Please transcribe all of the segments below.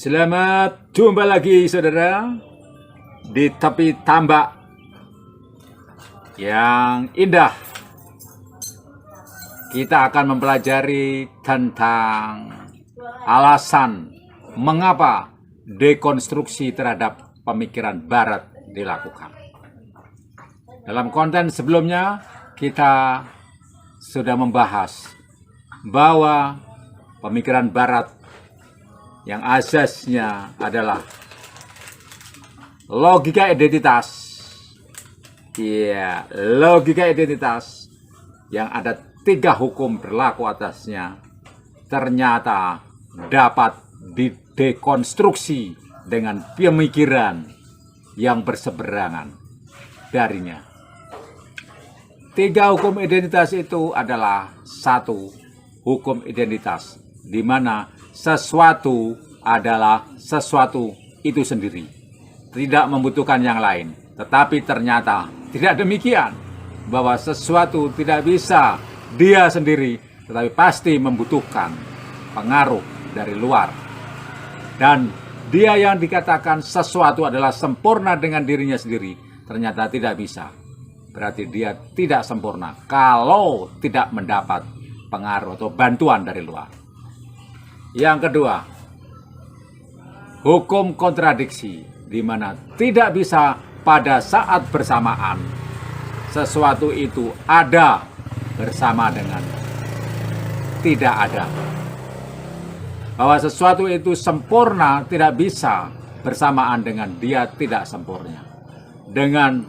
Selamat jumpa lagi saudara di tepi tambak yang indah. Kita akan mempelajari tentang alasan mengapa dekonstruksi terhadap pemikiran barat dilakukan. Dalam konten sebelumnya kita sudah membahas bahwa pemikiran barat yang asasnya adalah logika identitas. Ya, logika identitas yang ada 3 hukum berlaku atasnya ternyata dapat didekonstruksi dengan pemikiran yang berseberangan darinya. 3 hukum identitas itu adalah: 1. Hukum identitas, di mana sesuatu adalah sesuatu itu sendiri, tidak membutuhkan yang lain. Tetapi ternyata tidak demikian, bahwa sesuatu tidak bisa dia sendiri, tetapi pasti membutuhkan pengaruh dari luar. Dan dia yang dikatakan sesuatu adalah sempurna dengan dirinya sendiri, ternyata tidak bisa. Berarti dia tidak sempurna kalau tidak mendapat pengaruh atau bantuan dari luar. Yang kedua, hukum kontradiksi, di mana tidak bisa pada saat bersamaan sesuatu itu ada bersama dengan tidak ada. Bahwa sesuatu itu sempurna tidak bisa bersamaan dengan dia tidak sempurna. Dengan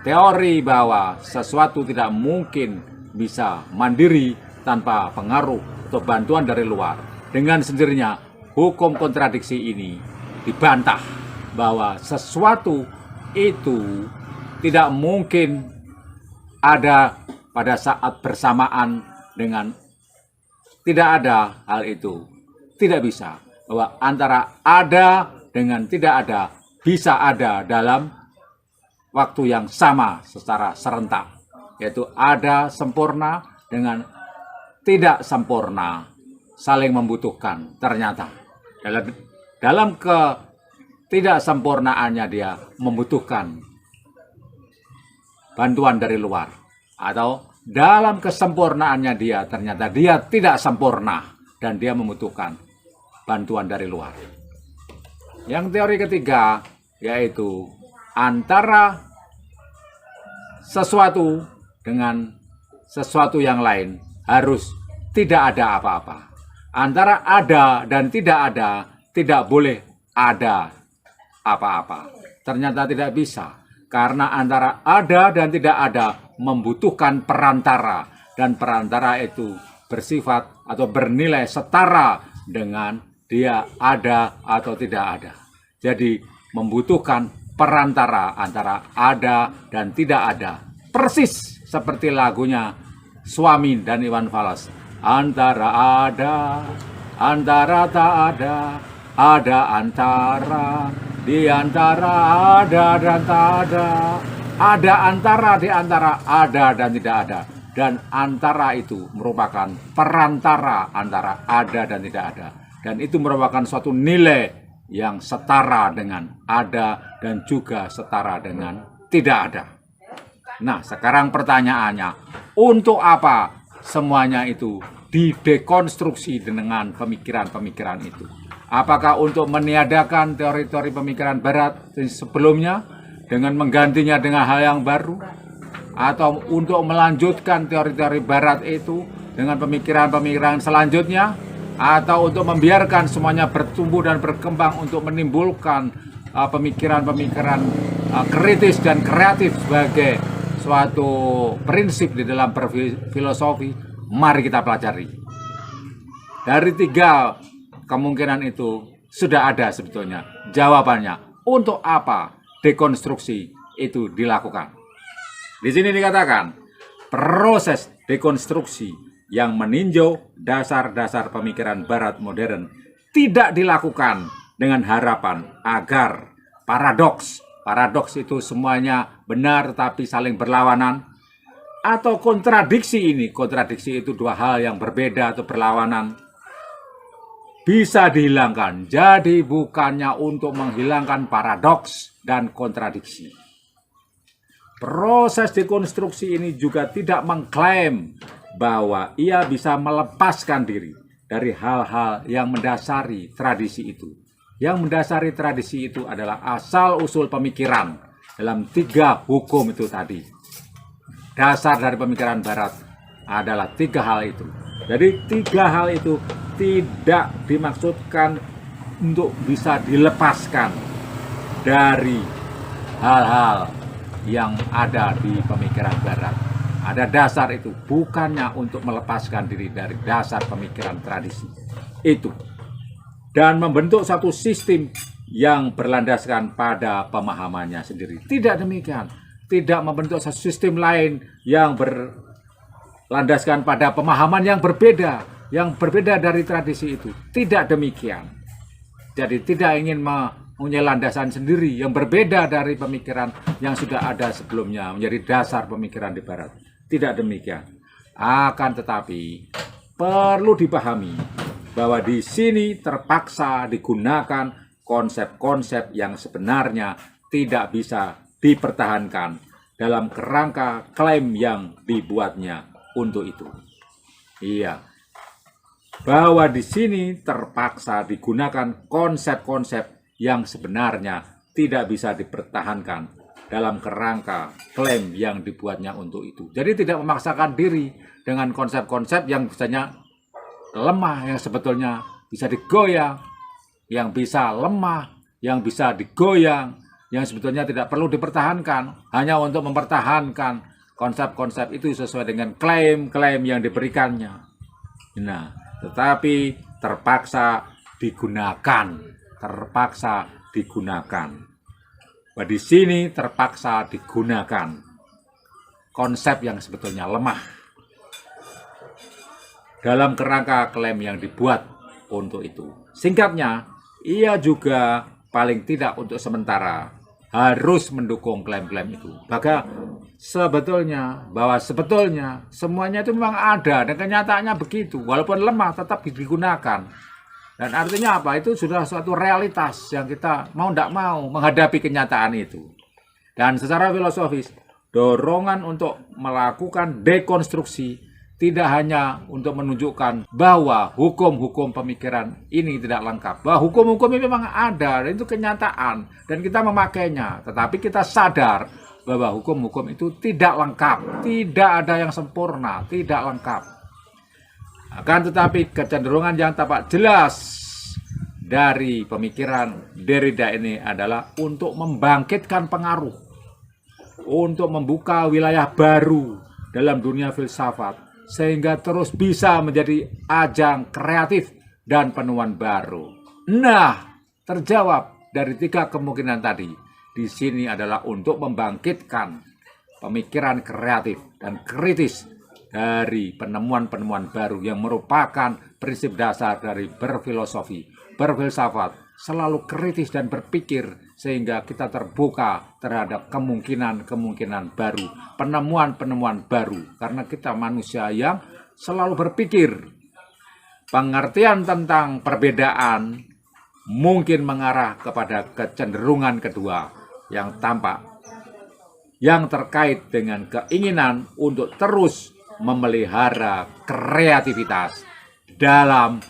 teori bahwa sesuatu tidak mungkin bisa mandiri tanpa pengaruh atau bantuan dari luar, dengan sendirinya hukum kontradiksi ini dibantah bahwa sesuatu itu tidak mungkin ada pada saat bersamaan dengan tidak ada. Hal itu tidak bisa, bahwa antara ada dengan tidak ada bisa ada dalam waktu yang sama secara serentak, yaitu ada sempurna dengan tidak sempurna saling membutuhkan. Ternyata dalam ketidaksempurnaannya dia membutuhkan bantuan dari luar, atau dalam kesempurnaannya dia ternyata dia tidak sempurna dan dia membutuhkan bantuan dari luar. Yang teori ketiga yaitu antara sesuatu dengan sesuatu yang lain harus tidak ada apa-apa. Antara ada dan tidak ada tidak boleh ada apa-apa. Ternyata tidak bisa, karena antara ada dan tidak ada membutuhkan perantara, dan perantara itu bersifat atau bernilai setara dengan dia ada atau tidak ada. Jadi membutuhkan perantara antara ada dan tidak ada. Persis seperti lagunya Suami dan Iwan Fals. Antara ada, antara tak ada antara, di antara ada dan tak ada antara di antara ada dan tidak ada. Dan antara itu merupakan perantara antara ada dan tidak ada. Dan itu merupakan suatu nilai yang setara dengan ada dan juga setara dengan tidak ada. Nah, sekarang pertanyaannya, untuk apa semuanya itu didekonstruksi dengan pemikiran-pemikiran itu? Apakah untuk meniadakan teori-teori pemikiran barat sebelumnya dengan menggantinya dengan hal yang baru? Atau untuk melanjutkan teori-teori barat itu dengan pemikiran-pemikiran selanjutnya? Atau untuk membiarkan semuanya bertumbuh dan berkembang untuk menimbulkan pemikiran-pemikiran kritis dan kreatif sebagai suatu prinsip di dalam berfilosofi? Mari kita pelajari. Dari 3 kemungkinan itu sudah ada sebetulnya jawabannya. Untuk apa dekonstruksi itu dilakukan? Di sini dikatakan proses dekonstruksi yang meninjau dasar-dasar pemikiran barat modern tidak dilakukan dengan harapan agar paradoks itu semuanya benar tetapi saling berlawanan, atau kontradiksi itu 2 hal yang berbeda atau berlawanan, bisa dihilangkan. Jadi bukannya untuk menghilangkan paradoks dan kontradiksi. Proses dekonstruksi ini juga tidak mengklaim bahwa ia bisa melepaskan diri dari hal-hal yang mendasari tradisi itu. Yang mendasari tradisi itu adalah asal-usul pemikiran dalam 3 hukum itu tadi. Dasar dari pemikiran Barat adalah 3 hal itu. Jadi 3 hal itu tidak dimaksudkan untuk bisa dilepaskan dari hal-hal yang ada di pemikiran Barat. Ada dasar itu, bukannya untuk melepaskan diri dari dasar pemikiran tradisi itu dan membentuk satu sistem yang berlandaskan pada pemahamannya sendiri. Tidak demikian, tidak membentuk satu sistem lain yang berlandaskan pada pemahaman yang berbeda dari tradisi itu. Tidak demikian. Jadi tidak ingin mempunyai landasan sendiri yang berbeda dari pemikiran yang sudah ada sebelumnya menjadi dasar pemikiran di Barat. Tidak demikian. Akan tetapi perlu dipahami bahwa di sini terpaksa digunakan konsep-konsep yang sebenarnya tidak bisa dipertahankan dalam kerangka klaim yang dibuatnya untuk itu. Iya. Bahwa di sini terpaksa digunakan konsep-konsep yang sebenarnya tidak bisa dipertahankan dalam kerangka klaim yang dibuatnya untuk itu. Jadi tidak memaksakan diri dengan konsep-konsep yang biasanya lemah, yang sebetulnya bisa digoyang, yang bisa lemah, yang bisa digoyang, yang sebetulnya tidak perlu dipertahankan, hanya untuk mempertahankan konsep-konsep itu sesuai dengan klaim-klaim yang diberikannya. Nah, tetapi terpaksa digunakan. Di sini terpaksa digunakan konsep yang sebetulnya lemah dalam kerangka klaim yang dibuat untuk itu. Singkatnya, ia juga paling tidak untuk sementara harus mendukung klaim-klaim itu. Sebetulnya semuanya itu memang ada dan kenyataannya begitu. Walaupun lemah tetap digunakan. Dan artinya apa? Itu sudah suatu realitas yang kita mau tidak mau menghadapi kenyataan itu. Dan secara filosofis, dorongan untuk melakukan dekonstruksi tidak hanya untuk menunjukkan bahwa hukum-hukum pemikiran ini tidak lengkap. Bahwa hukum-hukum ini memang ada, dan itu kenyataan. Dan kita memakainya. Tetapi kita sadar bahwa hukum-hukum itu tidak lengkap. Tidak ada yang sempurna, tidak lengkap. Akan tetapi kecenderungan yang tampak jelas dari pemikiran Derrida ini adalah untuk membangkitkan pengaruh, untuk membuka wilayah baru dalam dunia filsafat, sehingga terus bisa menjadi ajang kreatif dan penemuan baru. Nah, terjawab dari 3 kemungkinan tadi. Di sini adalah untuk membangkitkan pemikiran kreatif dan kritis dari penemuan-penemuan baru yang merupakan prinsip dasar dari berfilsafat, selalu kritis dan berpikir sehingga kita terbuka terhadap kemungkinan-kemungkinan baru, penemuan-penemuan baru, karena kita manusia yang selalu berpikir. Pengertian tentang perbedaan mungkin mengarah kepada kecenderungan kedua yang tampak, yang terkait dengan keinginan untuk terus memelihara kreativitas dalam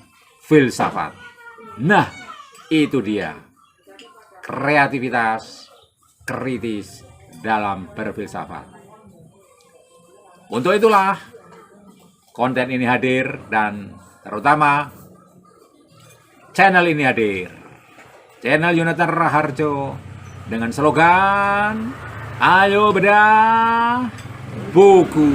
filsafat. Nah, itu dia. Kreativitas kritis dalam berfilsafat. Untuk itulah konten ini hadir dan terutama channel ini hadir. Channel Yonatan Raharjo dengan slogan, ayo bedah buku.